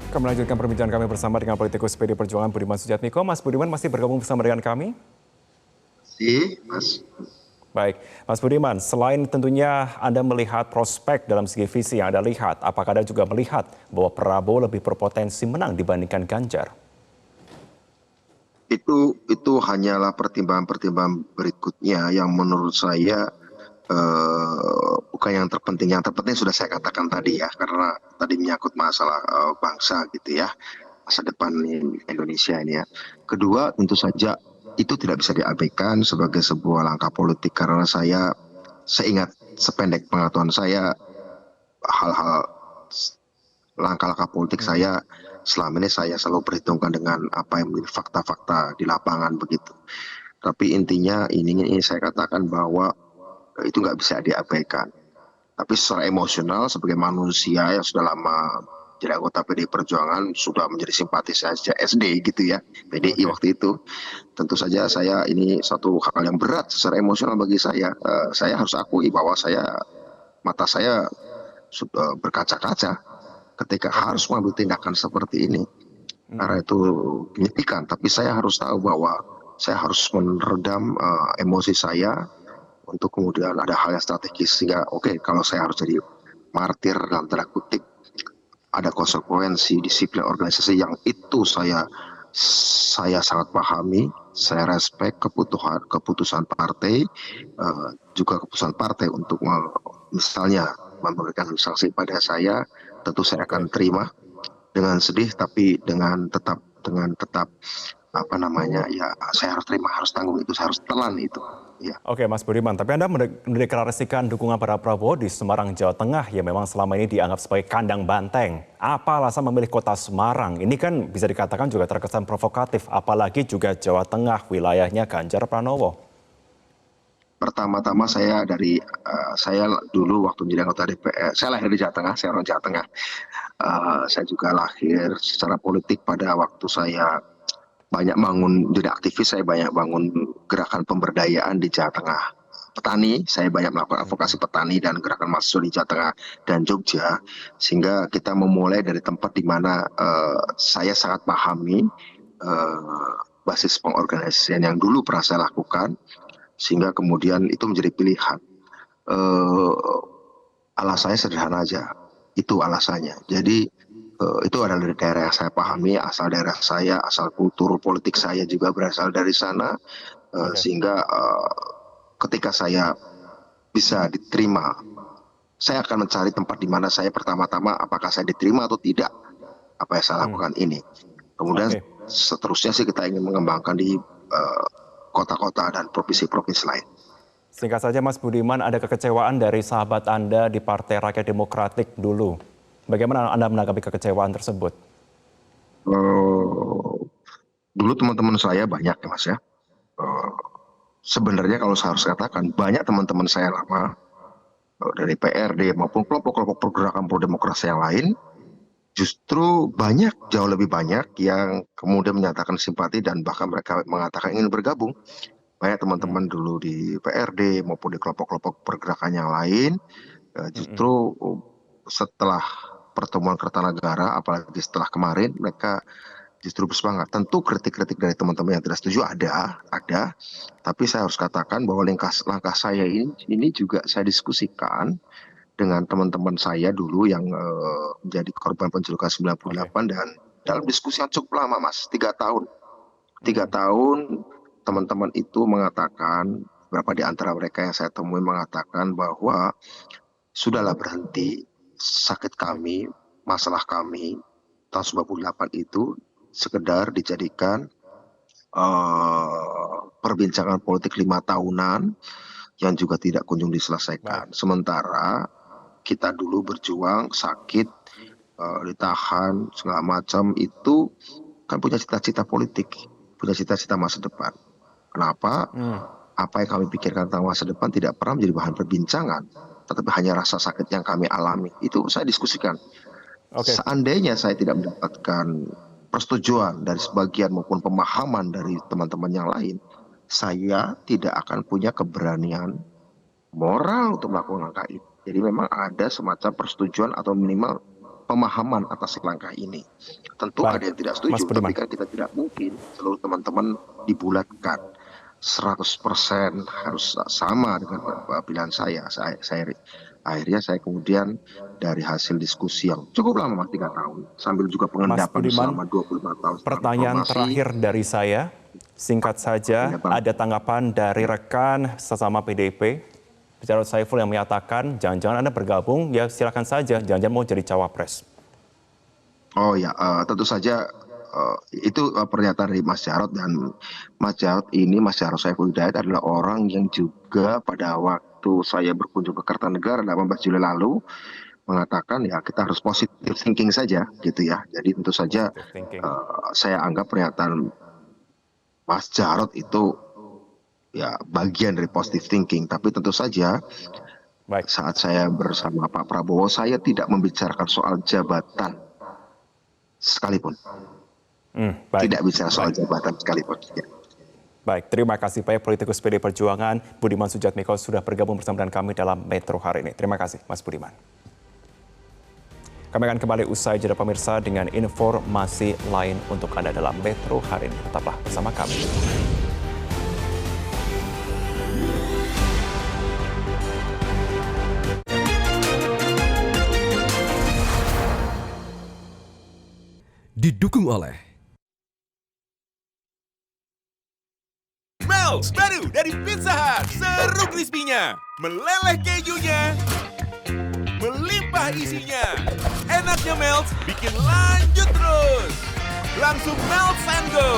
Kami melanjutkan perbincangan kami bersama dengan politikus PD Perjuangan Budiman Sujatmiko. Mas Budiman masih bergabung bersama dengan kami? Mas. Baik, Mas Budiman, selain tentunya Anda melihat prospek dalam segi visi yang Anda lihat, apakah Anda juga melihat bahwa Prabowo lebih berpotensi menang dibandingkan Ganjar? Itu hanyalah pertimbangan-pertimbangan berikutnya yang menurut saya bukan yang terpenting. Yang terpenting sudah saya katakan tadi ya, karena tadi menyangkut masalah bangsa gitu ya, masa depan Indonesia ini ya. Kedua, tentu saja itu tidak bisa diabaikan sebagai sebuah langkah politik, karena saya seingat sependek pengetahuan saya, hal-hal langkah-langkah politik saya selama ini saya selalu perhitungkan dengan apa yang menjadi fakta-fakta di lapangan begitu. Tapi intinya ini saya katakan bahwa itu nggak bisa diabaikan. Tapi secara emosional sebagai manusia yang sudah lama jadi anggota PDI Perjuangan, sudah menjadi simpatisan sejak SD gitu ya, PDI Oke. waktu itu. Tentu saja saya ini satu hal yang berat secara emosional bagi saya. Saya harus akui bahwa mata saya sudah berkaca-kaca ketika Oke. harus mengambil tindakan seperti ini. Karena Mm-mm. itu menyedihkan, tapi saya harus tahu bahwa saya harus meredam emosi saya untuk kemudian ada hal yang strategis, sehingga oke, kalau saya harus jadi martir dalam tanda kutip, ada konsekuensi disiplin organisasi yang itu saya sangat pahami. Saya respect keputusan partai, juga keputusan partai untuk misalnya memberikan sanksi pada saya, tentu saya Oke. akan terima dengan sedih, tapi dengan tetap apa namanya ya, saya harus terima, harus tanggung itu, saya harus telan itu ya. Oke, Mas Budiman, tapi Anda mendeklarasikan dukungan pada Prabowo di Semarang, Jawa Tengah yang memang selama ini dianggap sebagai kandang banteng. Apa alasan memilih kota Semarang? Ini kan bisa dikatakan juga terkesan provokatif, apalagi juga Jawa Tengah, wilayahnya Ganjar Pranowo. Pertama-tama saya dulu waktu menjadi anggota DPR, saya lahir di Jawa Tengah, saya orang Jawa Tengah. Saya juga lahir secara politik pada waktu saya banyak bangun jadi aktivis, saya banyak bangun gerakan pemberdayaan di Jawa Tengah. Petani, saya banyak melakukan advokasi petani dan gerakan mahasiswa di Jawa Tengah dan Jogja, sehingga kita memulai dari tempat di mana saya sangat pahami basis pengorganisasian yang dulu pernah saya lakukan, sehingga kemudian itu menjadi pilihan. Eh, Alasannya sederhana aja, itu alasannya. Jadi itu adalah dari daerah yang saya pahami, asal daerah saya, asal kultur politik saya juga berasal dari sana, Oke. sehingga ketika saya bisa diterima, saya akan mencari tempat di mana saya pertama-tama apakah saya diterima atau tidak, apa yang saya Hmm. lakukan ini. Kemudian Oke. seterusnya sih kita ingin mengembangkan di kota-kota dan provinsi-provinsi lain. Singkat saja Mas Budiman, ada kekecewaan dari sahabat Anda di Partai Rakyat Demokratik dulu. Bagaimana Anda menanggapi kekecewaan tersebut? Eh, Dulu teman-teman saya banyak ya Mas ya. Eh, Sebenarnya kalau saya harus katakan, banyak teman-teman saya lama dari PRD maupun kelompok-kelompok pergerakan pro demokrasi yang lain, justru banyak, jauh lebih banyak yang kemudian menyatakan simpati dan bahkan mereka mengatakan ingin bergabung. Banyak Hmm. teman-teman dulu di PRD maupun di kelompok-kelompok pergerakan yang lain, Mm-mm. justru setelah pertemuan Kertanegara, apalagi setelah kemarin, mereka justru bersemangat. Tentu kritik-kritik dari teman-teman yang tidak setuju ada. Tapi saya harus katakan bahwa langkah saya ini juga saya diskusikan dengan teman-teman saya dulu yang menjadi korban penjulukan Oke. 98, dan dalam diskusi yang cukup lama Mas, 3 tahun. Tiga Mm-mm. tahun teman-teman itu mengatakan, beberapa di antara mereka yang saya temui mengatakan bahwa sudahlah berhenti, sakit Oke. kami, masalah kami tahun 98 itu sekedar dijadikan perbincangan politik 5 tahunan yang juga tidak kunjung Baik. diselesaikan. Sementara kita dulu berjuang, sakit, ditahan, segala macam, itu kan punya cita-cita politik, punya cita-cita masa depan. Kenapa? Hmm. Apa yang kami pikirkan tentang masa depan tidak pernah menjadi bahan perbincangan, tetapi hanya rasa sakit yang kami alami. Itu saya diskusikan. Oke. Seandainya saya tidak mendapatkan persetujuan dari sebagian maupun pemahaman dari teman-teman yang lain, saya tidak akan punya keberanian moral untuk melakukan langkah itu. Jadi memang ada semacam persetujuan atau minimal pemahaman atas langkah ini. Tentu Baik, ada yang tidak Mas setuju, Budiman. tapi kan kita tidak mungkin seluruh teman-teman dibulatkan 100% harus sama dengan pilihan akhirnya saya kemudian dari hasil diskusi yang cukup lama 3 tahun sambil juga Mas pengendapan Budiman, selama 25 tahun tentang pertanyaan reformasi. terakhir dari saya, singkat saja, Ya, Bang. ada tanggapan dari rekan sesama PDIP, Jarod Saiful yang menyatakan jangan-jangan Anda bergabung, ya silakan saja, jangan-jangan mau jadi cawapres. Oh ya, tentu saja itu pernyataan dari Mas Jarod, dan Mas Jarod Saiful Hidayat adalah orang yang juga pada waktu saya berkunjung ke Kertanegara 18 Juli lalu mengatakan ya kita harus positive thinking saja gitu ya. Jadi tentu saja Positive thinking. saya anggap pernyataan Mas Jarod itu ya bagian dari positive thinking, tapi tentu saja Baik, saat saya bersama Pak Prabowo saya tidak membicarakan soal jabatan sekalipun. baik. Tidak bicara soal Baik. jabatan sekalipun. Ya. Baik, terima kasih Pak politikus PD Perjuangan Budiman Sujatmiko sudah bergabung bersama dengan kami dalam Metro hari ini. Terima kasih Mas Budiman. Kami akan kembali usai jeda pemirsa dengan informasi lain untuk Anda dalam Metro hari ini. Tetaplah bersama kami. Didukung oleh Melts baru dari Pizza Hut. Seru crispy-nya, meleleh kejunya, melimpah isinya. Enaknya Melts bikin lanjut terus. Langsung Melts and Go.